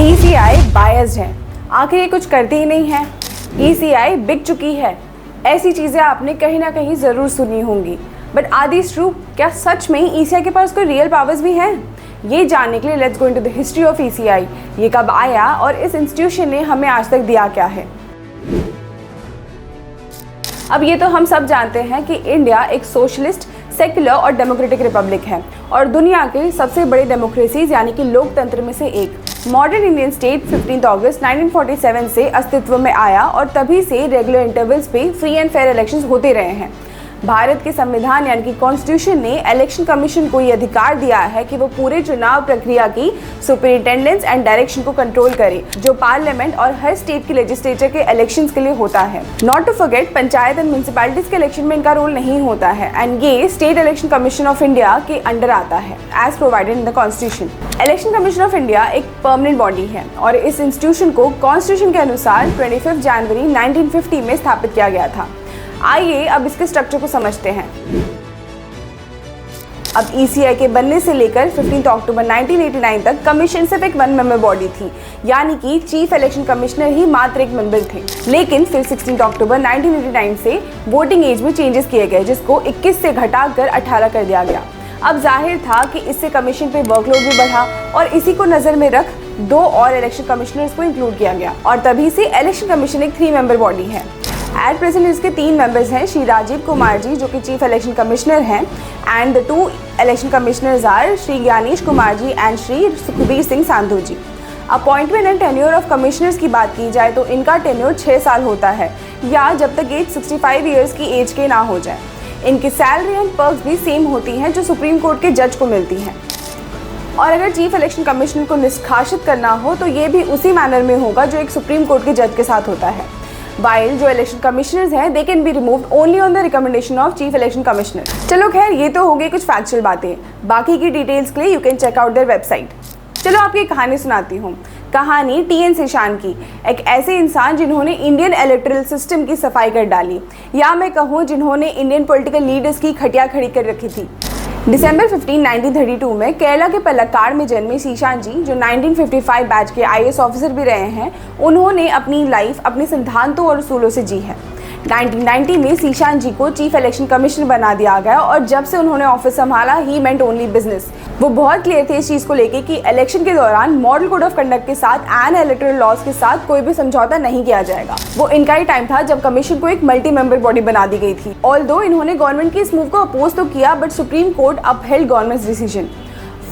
ECI biased है, आखिर ये कुछ करती ही नहीं है। ईसीआई बिक चुकी है, ऐसी चीज़ें आपने कहीं ना कहीं ज़रूर सुनी होंगी। But are these true? क्या सच में ईसीआई के पास कोई रियल पावर्स भी हैं? ये जानने के लिए let's go into the history of ECI. ये कब आया और इस इंस्टीट्यूशन ने हमें आज तक दिया क्या है। अब ये तो हम सब जानते हैं कि इंडिया एक सोशलिस्ट, सेक्युलर और डेमोक्रेटिक रिपब्लिक है और दुनिया के सबसे बड़े डेमोक्रेसीज यानी कि लोकतंत्र में से एक। मॉडर्न इंडियन स्टेट 15 अगस्त 1947 से अस्तित्व में आया और तभी से रेगुलर इंटरवल्स पे फ्री एंड फेयर इलेक्शंस होते रहे हैं। भारत के संविधान यानी कि कॉन्स्टिट्यूशन ने इलेक्शन कमीशन को ये अधिकार दिया है कि वो पूरे चुनाव प्रक्रिया की सुपरिटेंडेंस एंड डायरेक्शन को कंट्रोल करे, जो पार्लियामेंट और हर स्टेट के लेजिस्लेचर के इलेक्शंस के लिए होता है। Not to forget, panchayat and municipalities के इलेक्शन में इनका रोल नहीं होता है एंड ये state election commission of India के अंडर आता है as provided in the constitution. Election commission of India एक परमानेंट बॉडी है और इस इंस्टीट्यूशन को कॉन्स्टिट्यूशन के अनुसार 25 जनवरी 1950 में स्थापित किया गया था। आइए अब इसके स्ट्रक्चर को समझते हैं। अब ईसीआई के बनने से लेकर 15 अक्टूबर 1989 तक कमीशन सिर्फ एक 1 मेंबर बॉडी थी, यानी कि चीफ इलेक्शन कमिश्नर ही मात्र एक मेंबर थे। लेकिन फिर 16 अक्टूबर 1989 से वोटिंग एज में चेंजेस किए गए, जिसको 21 से घटाकर 18 कर दिया गया। अब जाहिर था कि इससे कमीशन पे वर्कलोड भी बढ़ा और इसी को नज़र में रख 2 और इलेक्शन कमिश्नर्स को इंक्लूड किया गया और तभी से इलेक्शन कमीशन एक 3 मेंबर बॉडी है। एट प्रेजेंट इसके 3 मेंबर्स हैं, श्री राजीव कुमार जी जो कि चीफ इलेक्शन कमिश्नर हैं and the 2 election commissioners are Shri Gyanesh Kumar ji and Shri Sukhbir Singh Sandhu ji. Appointment and tenure of commissioners की बात की जाए तो इनका टेन्योर 6 साल होता है या जब तक एज 65 ईयर्स की एज के ना हो जाए। इनकी सैलरी एंड पर्क्स भी सेम होती हैं जो सुप्रीम कोर्ट के जज को मिलती हैं। और अगर चीफ इलेक्शन कमिश्नर को निष्कासित करना हो तो ये भी उसी मैनर में होगा जो एक सुप्रीम कोर्ट के जज के साथ होता है। While जो इलेक्शन कमिश्नर्स हैं they can be removed only on the recommendation of chief election commissioner. चलो खैर, ये तो हो गई कुछ फैक्चुअल बातें। बाकी की डिटेल्स के लिए you can check out their website. चलो आपकी एक कहानी सुनाती हूँ। कहानी टीएन शेषान की, एक ऐसे इंसान जिन्होंने इंडियन इलेक्टोरल सिस्टम की सफाई कर डाली, या मैं कहूँ जिन्होंने इंडियन पॉलिटिकल लीडर्स की खटिया खड़ी कर रखी थी। दिसंबर 15, 1932 में केरला के पलक्काड़ में जन्मे शेषान जी, जो 1955 बैच के आईएएस ऑफिसर भी रहे हैं, उन्होंने अपनी लाइफ अपने सिद्धांतों और उसूलों से जी है। 1990 में शेषान जी को चीफ इलेक्शन कमिश्नर बना दिया गया और जब से उन्होंने ऑफिस संभाला ही मेंट ओनली बिजनेस। वो बहुत क्लियर थे इस चीज़ को लेके कि इलेक्शन के दौरान मॉडल कोड ऑफ कंडक्ट के साथ एंड इलेक्टोरल लॉज के साथ कोई भी समझौता नहीं किया जाएगा। वो इनका ही टाइम था जब कमीशन को एक मल्टी मेंबर बॉडी बना दी गई थी। ऑल्दो इन्होंने गवर्नमेंट के इस मूव को अपोज तो किया but Supreme Court upheld government's decision.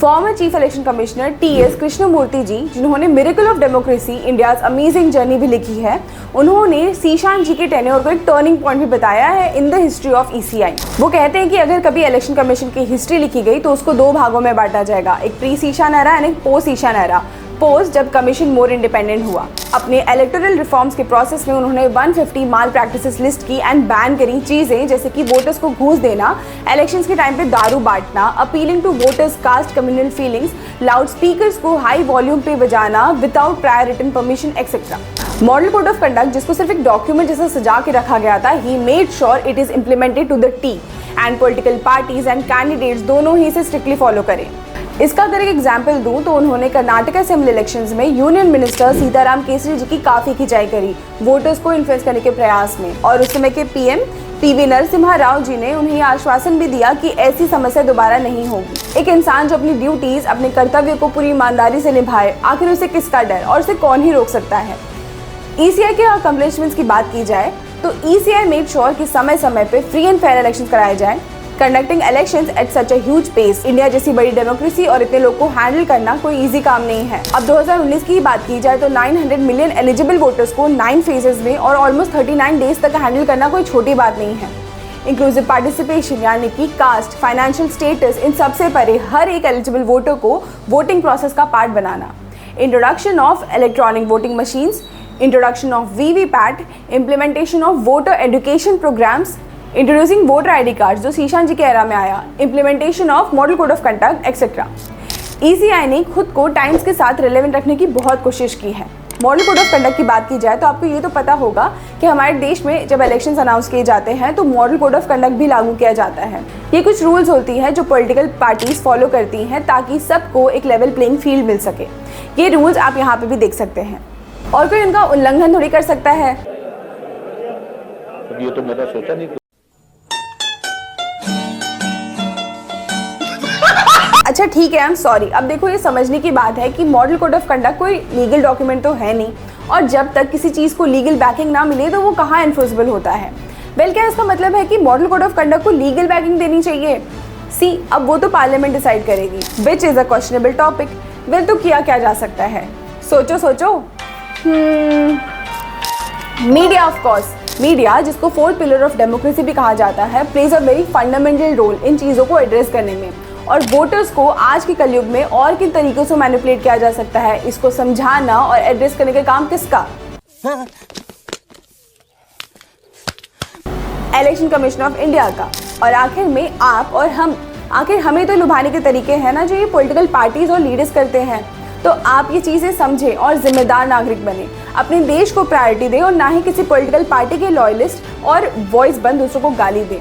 Former chief election commissioner TS Krishnamurthy ji, जिन्होंने miracle of democracy India's amazing journey भी लिखी है, उन्होंने शेषान जी के टेन्योर को एक टर्निंग पॉइंट भी बताया है in the history of ECI. वो कहते हैं कि अगर कभी इलेक्शन कमीशन की हिस्ट्री लिखी गई तो उसको 2 भागों में बांटा जाएगा, एक प्री शेषान एरा एंड एक पोस्ट शेषान एरा। पोस्ट जब कमीशन मोर इंडिपेंडेंट हुआ। अपने इलेक्टोरल रिफॉर्म्स के प्रोसेस में उन्होंने 150 माल प्रैक्टिसेस लिस्ट की एंड बैन करी चीज़ें जैसे कि वोटर्स को घूस देना, इलेक्शंस के टाइम पे दारू बांटना, appealing to voters caste communal feelings, loud speakers को हाई वॉल्यूम पे बजाना without prior written permission etcetera. Model code of conduct, जिसको सिर्फ एक डॉक्यूमेंट जैसा सजा के रखा गया था, he made sure it is implemented to the T and political parties and candidates दोनों ही इसे स्ट्रिक्टली फॉलो करें। इसका अगर एक एग्जाम्पल दूं तो उन्होंने कर्नाटक असेंबली इलेक्शंस में यूनियन मिनिस्टर सीताराम केसरी जी की काफ़ी खिंचाई करी वोटर्स को इन्फ्लुएंस करने के प्रयास में, और उस समय के पीएम पीवी नरसिम्हा राव जी ने उन्हें आश्वासन भी दिया कि ऐसी समस्या दोबारा नहीं होगी। एक इंसान जो अपनी ड्यूटीज, अपने कर्तव्य को पूरी ईमानदारी से निभाए, आखिर उसे किसका डर और उसे कौन ही रोक सकता है। ईसीआई के अकम्पलिशमेंट्स की बात की जाए तो ईसीआई मेड श्योर कि समय समय पे फ्री एंड फेयर इलेक्शंस कराए जाए। Conducting elections at such a huge pace, India जैसी बड़ी डेमोक्रेसी और इतने लोग को हैंडल करना कोई इजी काम नहीं है। अब 2019 की बात की जाए तो 900 मिलियन एलिजिबल वोटर्स को 9 फेजेस में और ऑलमोस्ट 39 डेज तक हैंडल करना कोई छोटी बात नहीं है। इंक्लूसिव पार्टिसिपेशन यानी कि कास्ट, फाइनेंशियल स्टेटस, इन सबसे परे हर एक एलिजिबल वोटर को वोटिंग प्रोसेस का पार्ट बनाना। Introduction of electronic voting machines, introduction of VVPAT, implementation of voter education programmes, introducing voter ID card जो शेषान जी के एरा में आया, implementation of model code of conduct etcetera. ECI ने खुद को टाइम्स के साथ रिलेवेंट रखने की बहुत कोशिश की है। मॉडल कोड ऑफ कंडक्ट की बात की जाए तो आपको ये तो पता होगा कि हमारे देश में जब इलेक्शंस अनाउंस किए जाते हैं तो मॉडल कोड ऑफ कंडक्ट भी लागू किया जाता है। ये कुछ रूल्स होती हैं जो पॉलिटिकल पार्टीज फॉलो करती हैं ताकि सबको एक लेवल प्लेइंग फील्ड मिल सके। ये रूल्स आप यहाँ पे भी देख सकते हैं और कोई उनका उल्लंघन थोड़ी कर सकता है। ये तो मैंने सोचा नहीं। अच्छा ठीक है, आई एम सॉरी। अब देखो, ये समझने की बात है कि मॉडल कोड ऑफ कंडक्ट कोई लीगल डॉक्यूमेंट तो है नहीं, और जब तक किसी चीज़ को लीगल बैकिंग ना मिले तो वो कहाँ एनफोर्सेबल होता है। वेल, क्या इसका मतलब है कि मॉडल कोड ऑफ कंडक्ट को लीगल बैकिंग देनी चाहिए? सी, अब वो तो पार्लियामेंट डिसाइड करेगी, which is a questionable topic. Well, तो किया क्या जा सकता है? सोचो सोचो। Media, of course. मीडिया, जिसको फोर्थ पिलर ऑफ डेमोक्रेसी भी कहा जाता है, plays a very fundamental role इन चीज़ों को एड्रेस करने में। और वोटर्स को आज के कलयुग में और किन तरीकों से मैनिपुलेट किया जा सकता है, इसको समझाना और एड्रेस करने का काम किसका? इलेक्शन कमीशन ऑफ इंडिया का। और आखिर में आप और हम, आखिर हमें तो लुभाने के तरीके हैं ना जो ये पॉलिटिकल पार्टीज और लीडर्स करते हैं। तो आप ये चीज़ें समझें और जिम्मेदार नागरिक बने, अपने देश को प्रायोरिटी दें और ना ही किसी पॉलिटिकल पार्टी के लॉयलिस्ट और वॉइस बन दूसरों को गाली दें।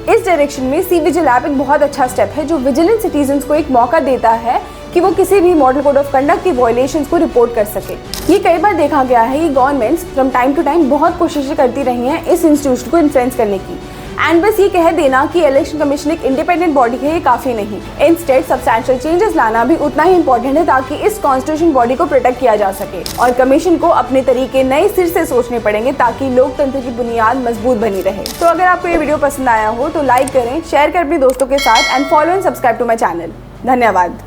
इस डायरेक्शन में सी विजिल ऐप एक बहुत अच्छा स्टेप है जो विजिलेंट सिटीजन्स को एक मौका देता है कि वो किसी भी मॉडल कोड ऑफ कंडक्ट की वायलेशंस को रिपोर्ट कर सके। ये कई बार देखा गया है कि governments from time to time बहुत कोशिशें करती रही हैं इस इंस्टीट्यूशन को इन्फ्लुएंस करने की, एंड बस ये कह देना कि इलेक्शन कमीशन एक इंडिपेंडेंट बॉडी है, ये काफ़ी नहीं। इंस्टेड सब्सटैंशियल चेंजेस लाना भी उतना ही इंपॉर्टेंट है ताकि इस कॉन्स्टिट्यूशन बॉडी को प्रोटेक्ट किया जा सके। और कमीशन को अपने तरीके नए सिर से सोचने पड़ेंगे ताकि लोकतंत्र की बुनियाद मजबूत बनी रहे। तो अगर आपको ये वीडियो पसंद आया हो तो लाइक करें, शेयर करें अपने दोस्तों के साथ, and follow and subscribe to my channel. धन्यवाद।